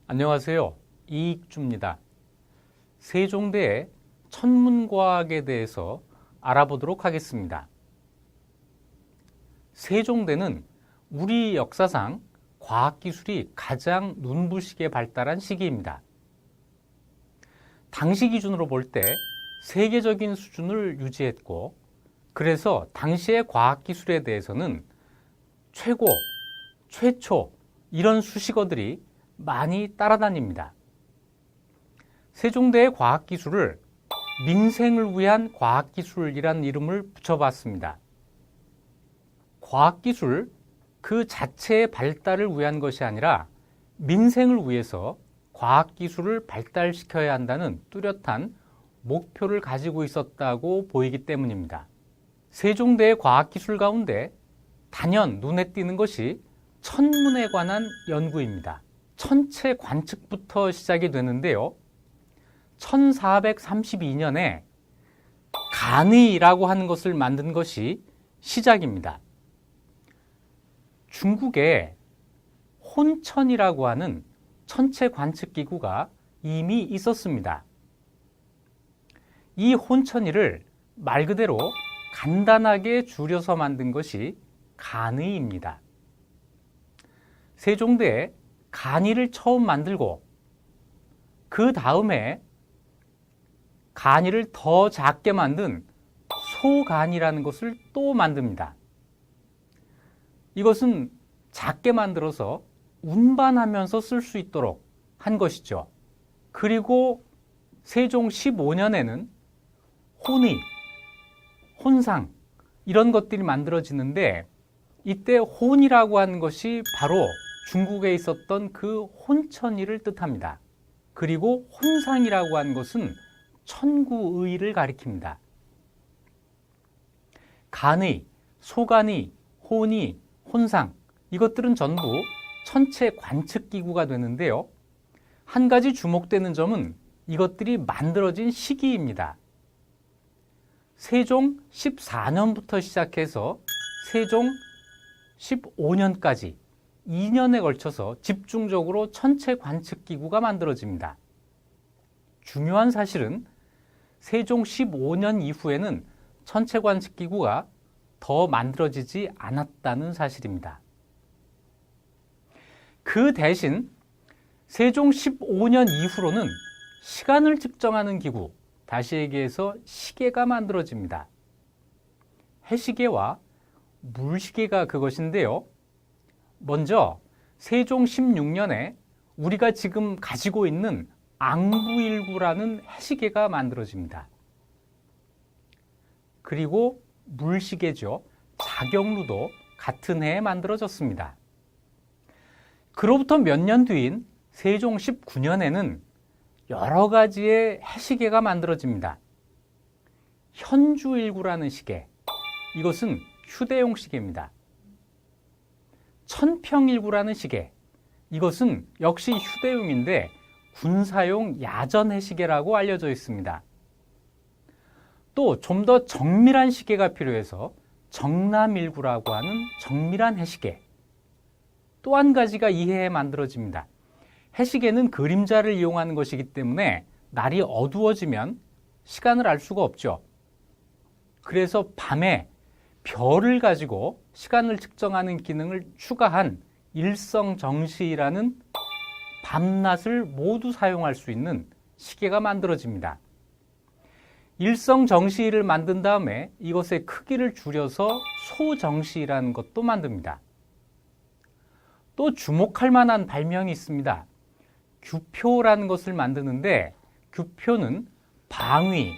안녕하세요. 이익주입니다. 세종대의 천문과학에 대해서 알아보도록 하겠습니다. 세종대는 우리 역사상 과학기술이 가장 눈부시게 발달한 시기입니다. 당시 기준으로 볼 때 세계적인 수준을 유지했고, 그래서 당시의 과학기술에 대해서는 최고, 최초 이런 수식어들이 많이 따라다닙니다. 세종대의 과학기술을 민생을 위한 과학기술이라는 이름을 붙여봤습니다. 과학기술 그 자체의 발달을 위한 것이 아니라 민생을 위해서 과학기술을 발달시켜야 한다는 뚜렷한 목표를 가지고 있었다고 보이기 때문입니다. 세종대의 과학기술 가운데 단연 눈에 띄는 것이 천문에 관한 연구입니다. 천체 관측부터 시작이 되는데요. 1432년에 간의라고 하는 것을 만든 것이 시작입니다. 중국에 혼천이라고 하는 천체 관측 기구가 이미 있었습니다. 이 혼천이를 말 그대로 간단하게 줄여서 만든 것이 간의입니다. 세종대에 간의를 처음 만들고 그 다음에 간의를 더 작게 만든 소간이라는 것을 또 만듭니다. 이것은 작게 만들어서 운반하면서 쓸 수 있도록 한 것이죠. 그리고 세종 15년에는 혼의, 혼상 이런 것들이 만들어지는데, 이때 혼이라고 하는 것이 바로 중국에 있었던 그 혼천이를 뜻합니다. 그리고 혼상이라고 하는 것은 천구의를 가리킵니다. 간의, 소간의, 혼의, 혼상 이것들은 전부 천체 관측기구가 되는데요. 한 가지 주목되는 점은 이것들이 만들어진 시기입니다. 세종 14년부터 시작해서 세종 15년까지 2년에 걸쳐서 집중적으로 천체 관측기구가 만들어집니다. 중요한 사실은 세종 15년 이후에는 천체 관측기구가 더 만들어지지 않았다는 사실입니다. 그 대신 세종 15년 이후로는 시간을 측정하는 기구, 다시 얘기해서 시계가 만들어집니다. 해시계와 물시계가 그것인데요. 먼저 세종 16년에 우리가 지금 가지고 있는 앙부일구라는 해시계가 만들어집니다. 그리고 물시계죠. 자경루도 같은 해에 만들어졌습니다. 그로부터 몇 년 뒤인 세종 19년에는 여러 가지의 해시계가 만들어집니다. 현주일구라는 시계, 이것은 휴대용 시계입니다. 천평일구라는 시계, 이것은 역시 휴대용인데 군사용 야전 해시계라고 알려져 있습니다. 또 좀 더 정밀한 시계가 필요해서 정남일구라고 하는 정밀한 해시계, 또 한 가지가 이 해에 만들어집니다. 해시계는 그림자를 이용하는 것이기 때문에 날이 어두워지면 시간을 알 수가 없죠. 그래서 밤에 별을 가지고 시간을 측정하는 기능을 추가한 일성정시라는 밤낮을 모두 사용할 수 있는 시계가 만들어집니다. 일성정시를 만든 다음에 이것의 크기를 줄여서 소정시라는 것도 만듭니다. 또 주목할 만한 발명이 있습니다. 규표라는 것을 만드는데, 규표는 방위,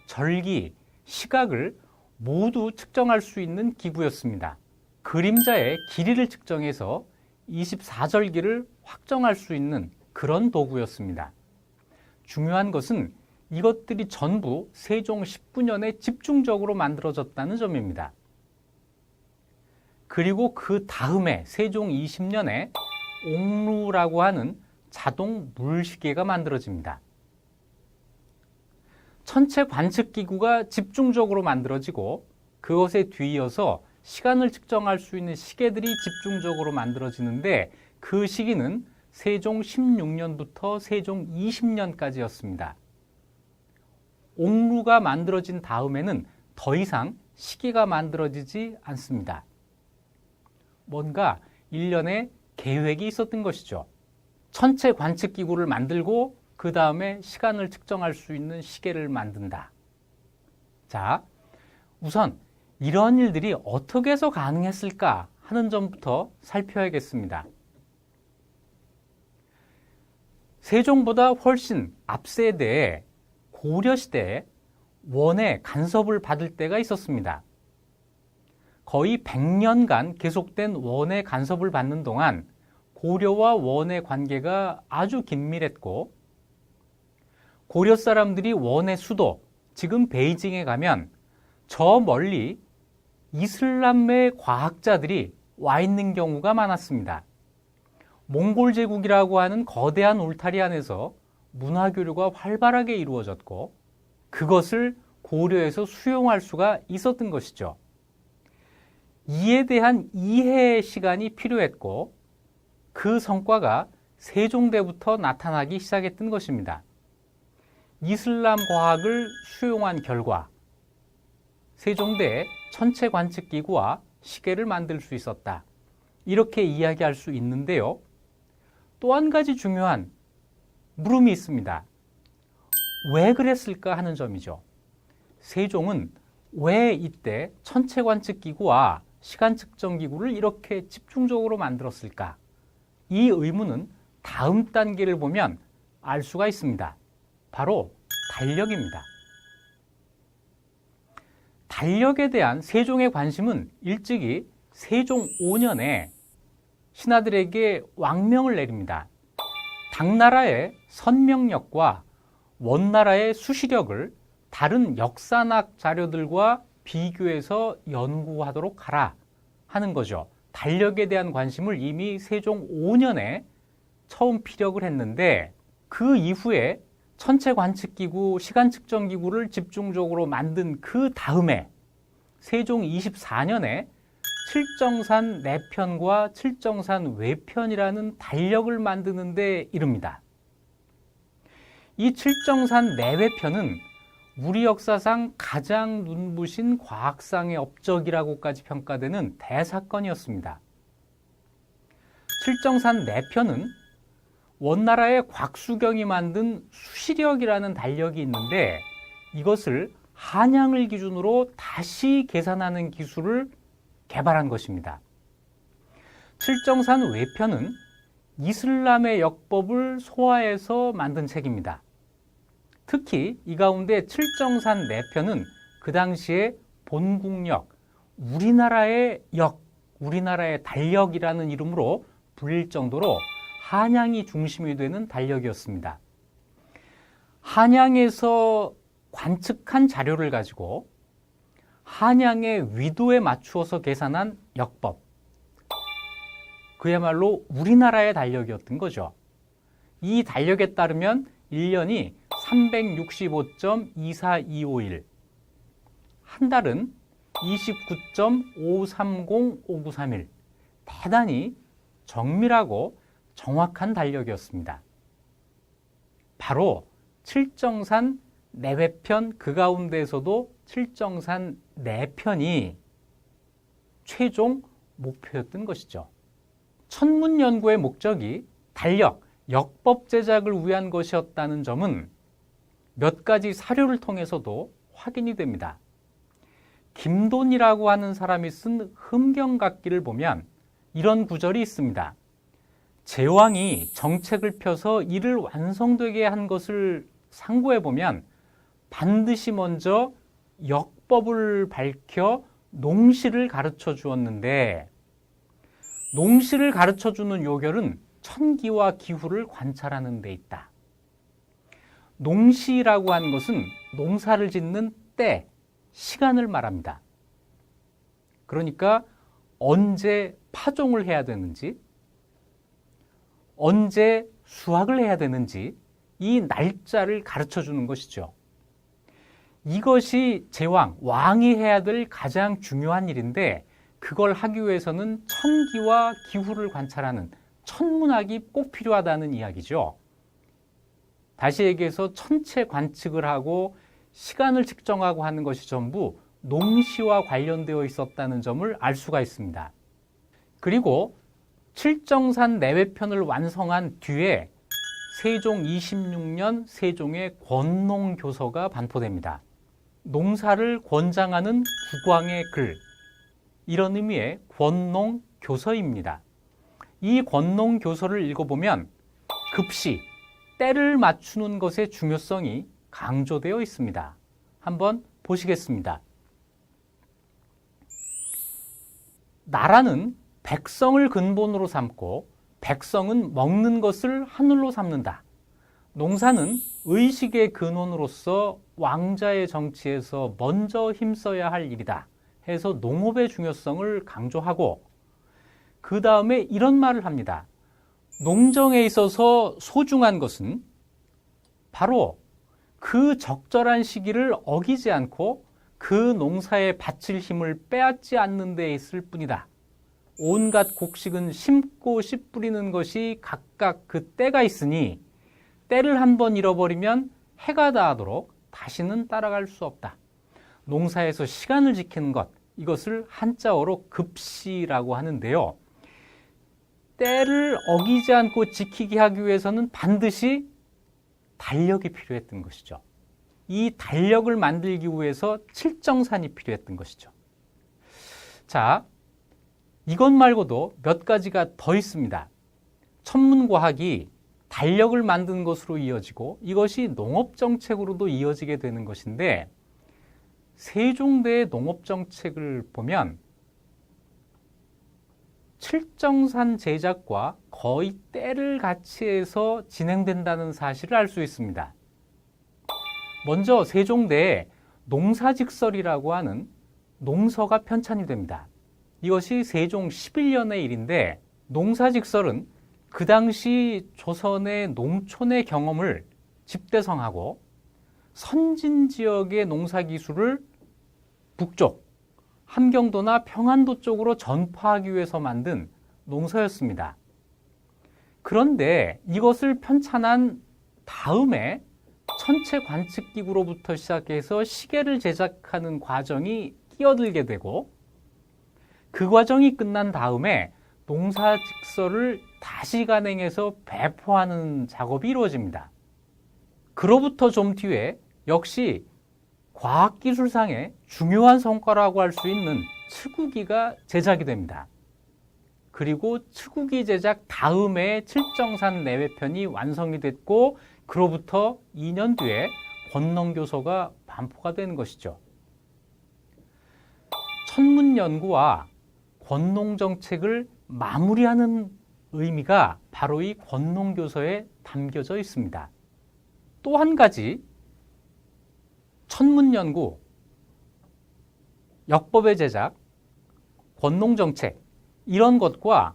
절기, 시각을 모두 측정할 수 있는 기구였습니다. 그림자의 길이를 측정해서 24절기를 확정할 수 있는 그런 도구였습니다. 중요한 것은 이것들이 전부 세종 19년에 집중적으로 만들어졌다는 점입니다. 그리고 그 다음에 세종 20년에 옥루라고 하는 자동 물시계가 만들어집니다. 천체 관측기구가 집중적으로 만들어지고 그것에 뒤이어서 시간을 측정할 수 있는 시계들이 집중적으로 만들어지는데, 그 시기는 세종 16년부터 세종 20년까지였습니다. 옥루가 만들어진 다음에는 더 이상 시계가 만들어지지 않습니다. 뭔가 일련의 계획이 있었던 것이죠. 천체 관측기구를 만들고 그 다음에 시간을 측정할 수 있는 시계를 만든다. 자, 우선 이런 일들이 어떻게 해서 가능했을까 하는 점부터 살펴야겠습니다. 세종보다 훨씬 앞세대에 고려시대에 원의 간섭을 받을 때가 있었습니다. 거의 100년간 계속된 원의 간섭을 받는 동안 고려와 원의 관계가 아주 긴밀했고, 고려 사람들이 원의 수도, 지금 베이징에 가면 저 멀리 이슬람의 과학자들이 와 있는 경우가 많았습니다. 몽골 제국이라고 하는 거대한 울타리 안에서 문화교류가 활발하게 이루어졌고, 그것을 고려에서 수용할 수가 있었던 것이죠. 이에 대한 이해의 시간이 필요했고, 그 성과가 세종대부터 나타나기 시작했던 것입니다. 이슬람 과학을 수용한 결과 세종대에 천체 관측기구와 시계를 만들 수 있었다. 이렇게 이야기할 수 있는데요. 또 한 가지 중요한 물음이 있습니다. 왜 그랬을까 하는 점이죠. 세종은 왜 이때 천체 관측기구와 시간 측정기구를 이렇게 집중적으로 만들었을까? 이 의문은 다음 단계를 보면 알 수가 있습니다. 바로 달력입니다. 달력에 대한 세종의 관심은 일찍이 세종 5년에 신하들에게 왕명을 내립니다. 당나라의 선명력과 원나라의 수시력을 다른 역사학 자료들과 비교해서 연구하도록 하라 하는 거죠. 달력에 대한 관심을 이미 세종 5년에 처음 피력을 했는데, 그 이후에 천체 관측기구, 시간 측정기구를 집중적으로 만든 그 다음에 세종 24년에 칠정산 내편과 칠정산 외편이라는 달력을 만드는 데 이릅니다. 이 칠정산 내외편은 우리 역사상 가장 눈부신 과학상의 업적이라고까지 평가되는 대사건이었습니다. 칠정산 내편은 원나라의 곽수경이 만든 수시력이라는 달력이 있는데, 이것을 한양을 기준으로 다시 계산하는 기술을 개발한 것입니다. 칠정산 외편은 이슬람의 역법을 소화해서 만든 책입니다. 특히 이 가운데 칠정산 내편은 그 당시에 본국력, 우리나라의 역, 우리나라의 달력이라는 이름으로 불릴 정도로 한양이 중심이 되는 달력이었습니다. 한양에서 관측한 자료를 가지고 한양의 위도에 맞추어서 계산한 역법, 그야말로 우리나라의 달력이었던 거죠. 이 달력에 따르면 1년이 365.24251, 한 달은 29.5305931, 대단히 정밀하고 정확한 달력이었습니다. 바로 칠정산 내외편, 그 가운데에서도 칠정산 내편이 최종 목표였던 것이죠. 천문 연구의 목적이 달력, 역법 제작을 위한 것이었다는 점은 몇 가지 사료를 통해서도 확인이 됩니다. 김돈이라고 하는 사람이 쓴 흠경각기를 보면 이런 구절이 있습니다. 제왕이 정책을 펴서 이를 완성되게 한 것을 상고해 보면 반드시 먼저 역법을 밝혀 농시를 가르쳐 주었는데, 농시를 가르쳐 주는 요결은 천기와 기후를 관찰하는 데 있다. 농시라고 하는 것은 농사를 짓는 때, 시간을 말합니다. 그러니까 언제 파종을 해야 되는지, 언제 수확을 해야 되는지 이 날짜를 가르쳐 주는 것이죠. 이것이 제왕, 왕이 해야 될 가장 중요한 일인데, 그걸 하기 위해서는 천기와 기후를 관찰하는 천문학이 꼭 필요하다는 이야기죠. 다시 얘기해서 천체 관측을 하고 시간을 측정하고 하는 것이 전부 농시와 관련되어 있었다는 점을 알 수가 있습니다. 그리고 칠정산 내외편을 완성한 뒤에 세종 26년 세종의 권농교서가 반포됩니다. 농사를 권장하는 국왕의 글, 이런 의미의 권농교서입니다. 이 권농교서를 읽어보면 급시, 때를 맞추는 것의 중요성이 강조되어 있습니다. 한번 보시겠습니다. 나라는 백성을 근본으로 삼고 백성은 먹는 것을 하늘로 삼는다. 농사는 의식의 근원으로서 왕자의 정치에서 먼저 힘써야 할 일이다 해서 농업의 중요성을 강조하고 그 다음에 이런 말을 합니다. 농정에 있어서 소중한 것은 바로 그 적절한 시기를 어기지 않고 그 농사에 바칠 힘을 빼앗지 않는 데 있을 뿐이다. 온갖 곡식은 심고 씨 뿌리는 것이 각각 그 때가 있으니 때를 한번 잃어버리면 해가 다하도록 다시는 따라갈 수 없다. 농사에서 시간을 지키는 것, 이것을 한자어로 급시라고 하는데요. 때를 어기지 않고 지키게 하기 위해서는 반드시 달력이 필요했던 것이죠. 이 달력을 만들기 위해서 칠정산이 필요했던 것이죠. 자, 이것 말고도 몇 가지가 더 있습니다. 천문과학이 달력을 만든 것으로 이어지고 이것이 농업정책으로도 이어지게 되는 것인데 세종대의 농업정책을 보면 칠정산 제작과 거의 때를 같이 해서 진행된다는 사실을 알 수 있습니다. 먼저 세종대에 농사직설이라고 하는 농서가 편찬이 됩니다. 이것이 세종 11년의 일인데 농사직설은 그 당시 조선의 농촌의 경험을 집대성하고 선진 지역의 농사기술을 북쪽, 함경도나 평안도 쪽으로 전파하기 위해서 만든 농서였습니다. 그런데 이것을 편찬한 다음에 천체 관측기구로부터 시작해서 시계를 제작하는 과정이 끼어들게 되고 그 과정이 끝난 다음에 농사직설을 다시 간행해서 배포하는 작업이 이루어집니다. 그로부터 좀 뒤에 역시 과학기술상의 중요한 성과라고 할 수 있는 츠구기가 제작이 됩니다. 그리고 츠구기 제작 다음에 칠정산 내외편이 완성이 됐고 그로부터 2년 뒤에 권농교서가 반포가 되는 것이죠. 천문연구와 권농정책을 마무리하는 의미가 바로 이 권농교서에 담겨져 있습니다. 또 한 가지 천문연구, 역법의 제작, 권농정책 이런 것과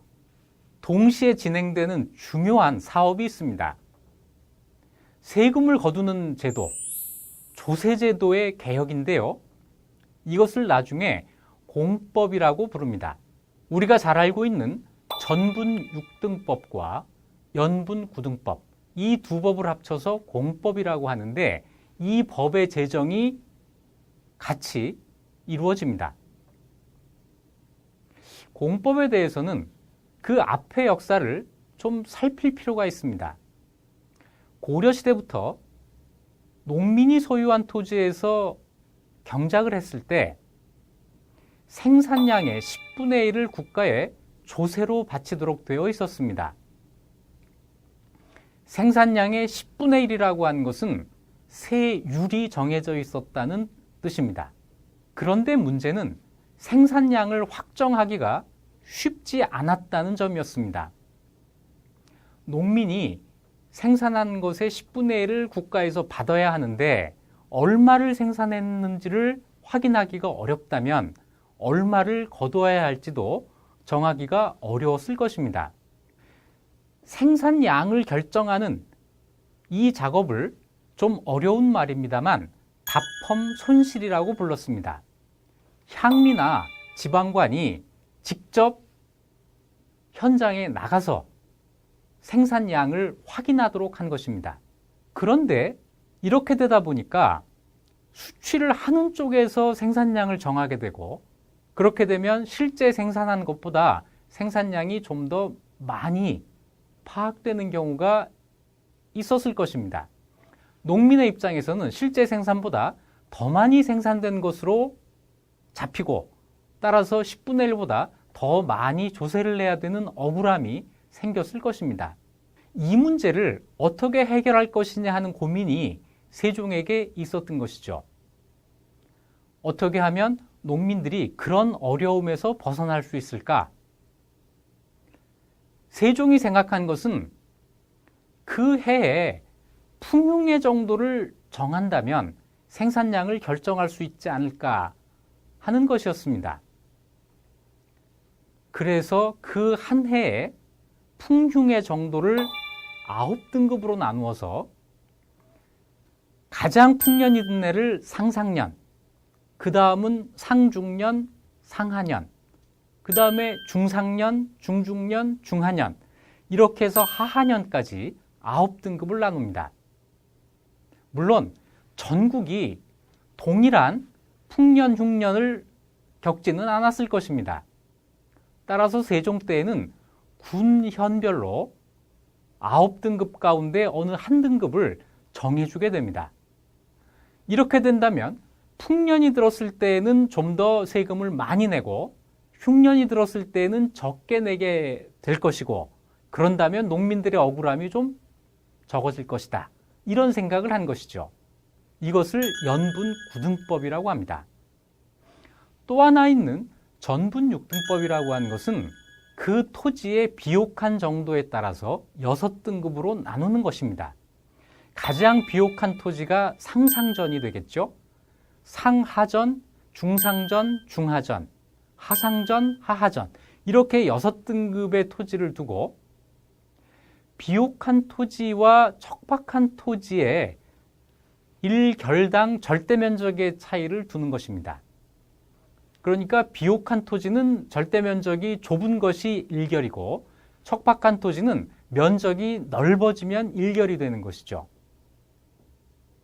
동시에 진행되는 중요한 사업이 있습니다. 세금을 거두는 제도, 조세제도의 개혁인데요. 이것을 나중에 공법이라고 부릅니다. 우리가 잘 알고 있는 전분 6등법과 연분 9등법, 이 두 법을 합쳐서 공법이라고 하는데 이 법의 제정이 같이 이루어집니다. 공법에 대해서는 그 앞의 역사를 좀 살필 필요가 있습니다. 고려시대부터 농민이 소유한 토지에서 경작을 했을 때 생산량의 10분의 1을 국가에 조세로 바치도록 되어 있었습니다. 생산량의 10분의 1이라고 하는 것은 세율이 정해져 있었다는 뜻입니다. 그런데 문제는 생산량을 확정하기가 쉽지 않았다는 점이었습니다. 농민이 생산한 것의 10분의 1을 국가에서 받아야 하는데 얼마를 생산했는지를 확인하기가 어렵다면 얼마를 거둬야 할지도 정하기가 어려웠을 것입니다. 생산량을 결정하는 이 작업을 좀 어려운 말입니다만 답험 손실이라고 불렀습니다. 향미나 지방관이 직접 현장에 나가서 생산량을 확인하도록 한 것입니다. 그런데 이렇게 되다 보니까 수취를 하는 쪽에서 생산량을 정하게 되고, 그렇게 되면 실제 생산한 것보다 생산량이 좀 더 많이 파악되는 경우가 있었을 것입니다. 농민의 입장에서는 실제 생산보다 더 많이 생산된 것으로 잡히고, 따라서 10분의 1보다 더 많이 조세를 내야 되는 억울함이 생겼을 것입니다. 이 문제를 어떻게 해결할 것이냐 하는 고민이 세종에게 있었던 것이죠. 어떻게 하면 농민들이 그런 어려움에서 벗어날 수 있을까? 세종이 생각한 것은 그 해에 풍흉의 정도를 정한다면 생산량을 결정할 수 있지 않을까 하는 것이었습니다. 그래서 그 한 해에 풍흉의 정도를 9등급으로 나누어서 가장 풍년이 든 해를 상상년, 그 다음은 상중년, 상하년, 그 다음에 중상년, 중중년, 중하년, 이렇게 해서 하하년까지 9등급을 나눕니다. 물론 전국이 동일한 풍년, 흉년을 겪지는 않았을 것입니다. 따라서 세종 때에는 군현별로 9등급 가운데 어느 한 등급을 정해주게 됩니다. 이렇게 된다면 풍년이 들었을 때에는 좀 더 세금을 많이 내고, 흉년이 들었을 때에는 적게 내게 될 것이고, 그런다면 농민들의 억울함이 좀 적어질 것이다. 이런 생각을 한 것이죠. 이것을 연분구등법이라고 합니다. 또 하나 있는 전분육등법이라고 하는 것은 그 토지의 비옥한 정도에 따라서 6등급으로 나누는 것입니다. 가장 비옥한 토지가 상상전이 되겠죠. 상하전, 중상전, 중하전, 하상전, 하하전, 이렇게 6등급의 토지를 두고 비옥한 토지와 척박한 토지의 1결당 절대면적의 차이를 두는 것입니다. 그러니까 비옥한 토지는 절대면적이 좁은 것이 1결이고 척박한 토지는 면적이 넓어지면 1결이 되는 것이죠.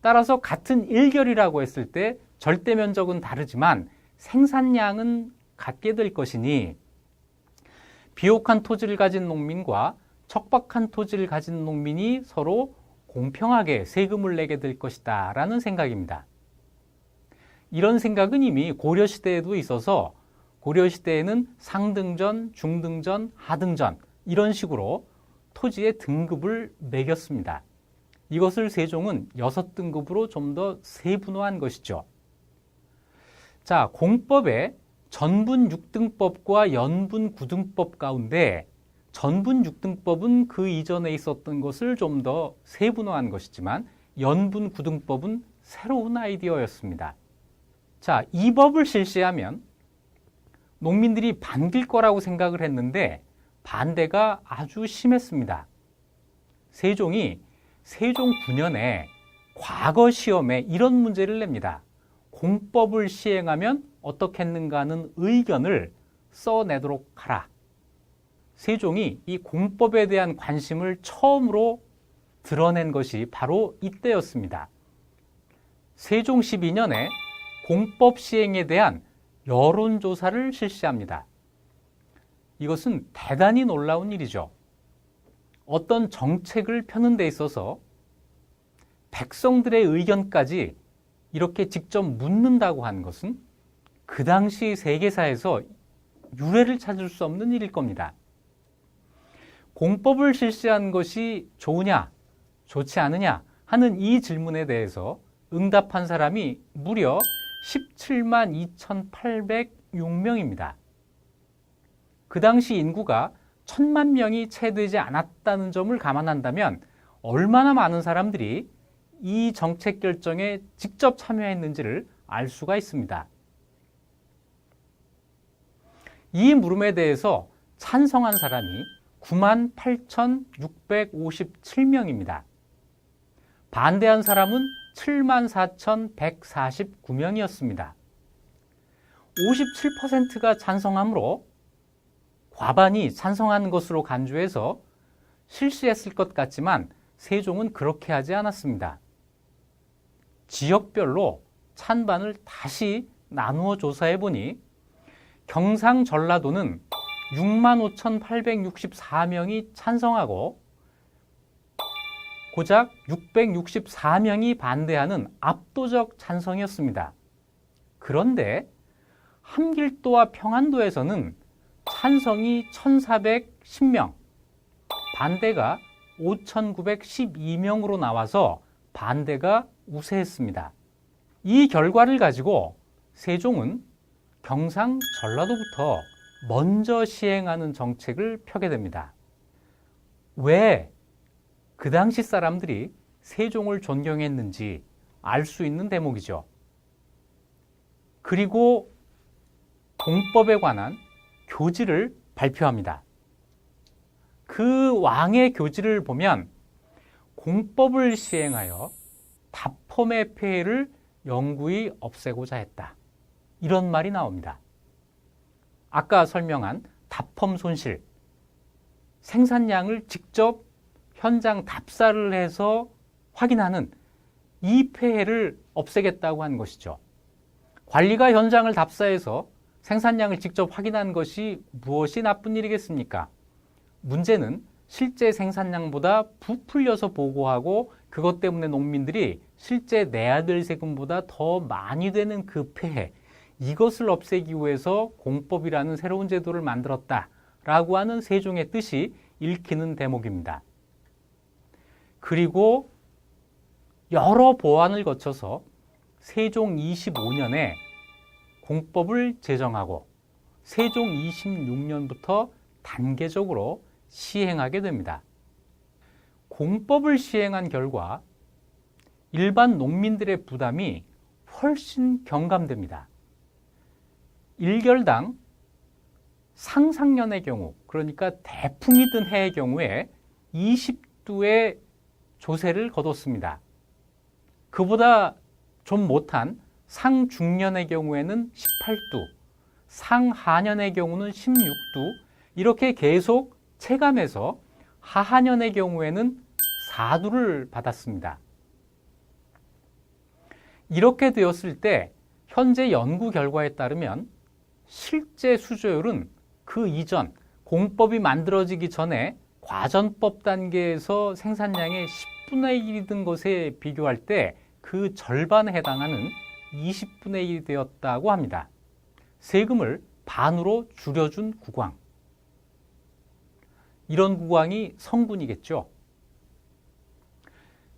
따라서 같은 1결이라고 했을 때 절대면적은 다르지만 생산량은 같게 될 것이니 비옥한 토지를 가진 농민과 척박한 토지를 가진 농민이 서로 공평하게 세금을 내게 될 것이다 라는 생각입니다. 이런 생각은 이미 고려시대에도 있어서 고려시대에는 상등전, 중등전, 하등전 이런 식으로 토지의 등급을 매겼습니다. 이것을 세종은 6등급으로 좀 더 세분화한 것이죠. 자, 공법에 전분 6등법과 연분 9등법 가운데 전분 6등법은 그 이전에 있었던 것을 좀 더 세분화한 것이지만 연분 9등법은 새로운 아이디어였습니다. 자, 이 법을 실시하면 농민들이 반길 거라고 생각을 했는데 반대가 아주 심했습니다. 세종이 세종 9년에 과거 시험에 이런 문제를 냅니다. 공법을 시행하면 어떻겠는가 하는 의견을 써내도록 하라. 세종이 이 공법에 대한 관심을 처음으로 드러낸 것이 바로 이때였습니다. 세종 12년에 공법 시행에 대한 여론조사를 실시합니다. 이것은 대단히 놀라운 일이죠. 어떤 정책을 펴는 데 있어서 백성들의 의견까지 이렇게 직접 묻는다고 하는 것은 그 당시 세계사에서 유례를 찾을 수 없는 일일 겁니다. 공법을 실시한 것이 좋으냐, 좋지 않으냐 하는 이 질문에 대해서 응답한 사람이 무려 17만 2,806명입니다. 그 당시 인구가 1,000만 명이 채 되지 않았다는 점을 감안한다면 얼마나 많은 사람들이 이 정책 결정에 직접 참여했는지를 알 수가 있습니다. 이 물음에 대해서 찬성한 사람이 98,657명입니다. 반대한 사람은 74,149명이었습니다. 57%가 찬성하므로 과반이 찬성한 것으로 간주해서 실시했을 것 같지만 세종은 그렇게 하지 않았습니다. 지역별로 찬반을 다시 나누어 조사해 보니 경상 전라도는 65,864명이 찬성하고 고작 664명이 반대하는 압도적 찬성이었습니다. 그런데 함길도와 평안도에서는 찬성이 1,410명, 반대가 5,912명으로 나와서 반대가 우세했습니다. 이 결과를 가지고 세종은 경상 전라도부터 먼저 시행하는 정책을 펴게 됩니다. 왜 그 당시 사람들이 세종을 존경했는지 알 수 있는 대목이죠. 그리고 공법에 관한 교지를 발표합니다. 그 왕의 교지를 보면 공법을 시행하여 답펌의 폐해를 영구히 없애고자 했다. 이런 말이 나옵니다. 아까 설명한 답펌 손실, 생산량을 직접 현장 답사를 해서 확인하는 이 폐해를 없애겠다고 한 것이죠. 관리가 현장을 답사해서 생산량을 직접 확인한 것이 무엇이 나쁜 일이겠습니까? 문제는 실제 생산량보다 부풀려서 보고하고 그것 때문에 농민들이 실제 내야 될 세금보다 더 많이 되는 그 폐해, 이것을 없애기 위해서 공법이라는 새로운 제도를 만들었다라고 하는 세종의 뜻이 읽히는 대목입니다. 그리고 여러 보완을 거쳐서 세종 25년에 공법을 제정하고 세종 26년부터 단계적으로 시행하게 됩니다. 공법을 시행한 결과 일반 농민들의 부담이 훨씬 경감됩니다. 1결당 상상년의 경우, 그러니까 대풍이 든 해의 경우에 20두의 조세를 거뒀습니다. 그보다 좀 못한 상중년의 경우에는 18두, 상하년의 경우는 16두, 이렇게 계속 체감해서 하하년의 경우에는 4두를 받았습니다. 이렇게 되었을 때 현재 연구 결과에 따르면 실제 수조율은 그 이전 공법이 만들어지기 전에 과전법 단계에서 생산량의 10분의 1이 든 것에 비교할 때 그 절반에 해당하는 20분의 1이 되었다고 합니다. 세금을 반으로 줄여준 국왕. 이런 국왕이 성군이겠죠.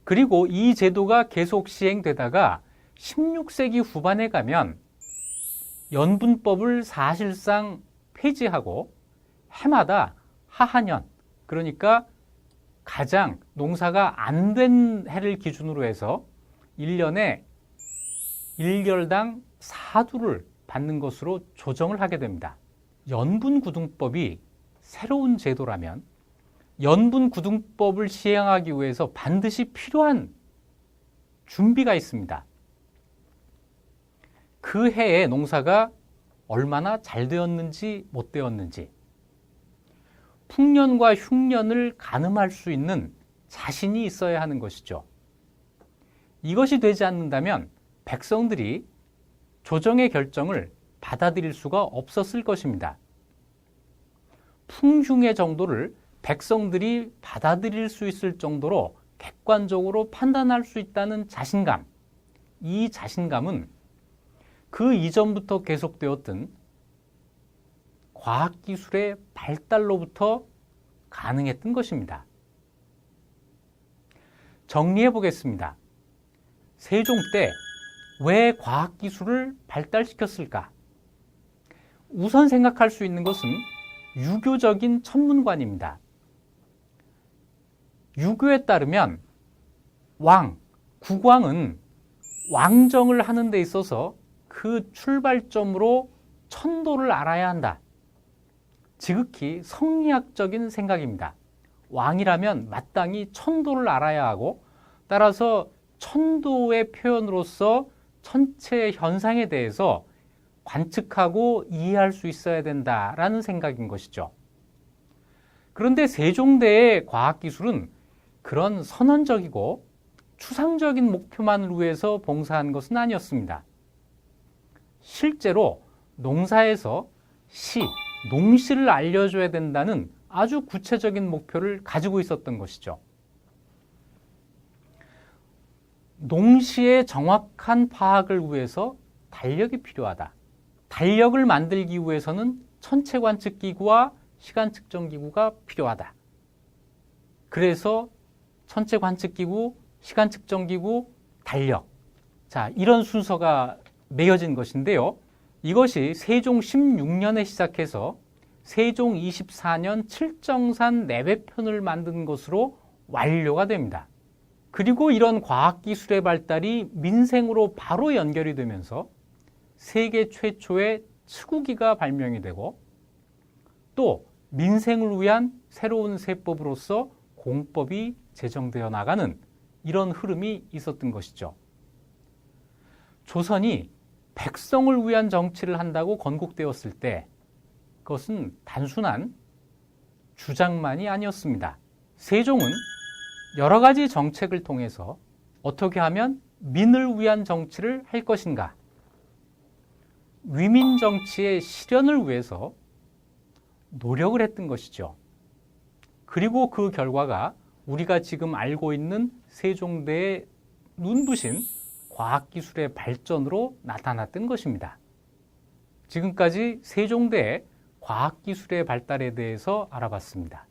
그리고 이 제도가 계속 시행되다가 16세기 후반에 가면 연분법을 사실상 폐지하고 해마다 하하년, 그러니까 가장 농사가 안 된 해를 기준으로 해서 1년에 1결당 4두를 받는 것으로 조정을 하게 됩니다. 연분구등법이 새로운 제도라면 연분구등법을 시행하기 위해서 반드시 필요한 준비가 있습니다. 그 해에 농사가 얼마나 잘 되었는지 못 되었는지, 풍년과 흉년을 가늠할 수 있는 자신이 있어야 하는 것이죠. 이것이 되지 않는다면 백성들이 조정의 결정을 받아들일 수가 없었을 것입니다. 풍흉의 정도를 백성들이 받아들일 수 있을 정도로 객관적으로 판단할 수 있다는 자신감, 이 자신감은 그 이전부터 계속되었던 과학기술의 발달로부터 가능했던 것입니다. 정리해 보겠습니다. 세종 때 왜 과학기술을 발달시켰을까? 우선 생각할 수 있는 것은 유교적인 천문관입니다. 유교에 따르면 국왕은 왕정을 하는 데 있어서 그 출발점으로 천도를 알아야 한다. 지극히 성리학적인 생각입니다. 왕이라면 마땅히 천도를 알아야 하고, 따라서 천도의 표현으로서 천체 현상에 대해서 관측하고 이해할 수 있어야 된다라는 생각인 것이죠. 그런데 세종대의 과학기술은 그런 선언적이고 추상적인 목표만을 위해서 봉사한 것은 아니었습니다. 실제로 농사에서 농시를 알려줘야 된다는 아주 구체적인 목표를 가지고 있었던 것이죠. 농시의 정확한 파악을 위해서 달력이 필요하다. 달력을 만들기 위해서는 천체관측기구와 시간측정기구가 필요하다. 그래서 천체관측기구, 시간측정기구, 달력. 자, 이런 순서가 매겨진 것인데요. 이것이 세종 16년에 시작해서 세종 24년 칠정산 내외편을 만든 것으로 완료가 됩니다. 그리고 이런 과학기술의 발달이 민생으로 바로 연결이 되면서 세계 최초의 치구기가 발명이 되고 또 민생을 위한 새로운 세법으로서 공법이 제정되어 나가는 이런 흐름이 있었던 것이죠. 조선이 백성을 위한 정치를 한다고 건국되었을 때 그것은 단순한 주장만이 아니었습니다. 세종은 여러 가지 정책을 통해서 어떻게 하면 민을 위한 정치를 할 것인가, 위민 정치의 실현을 위해서 노력을 했던 것이죠. 그리고 그 결과가 우리가 지금 알고 있는 세종대의 눈부신 과학기술의 발전으로 나타났던 것입니다. 지금까지 세종대의 과학기술의 발달에 대해서 알아봤습니다.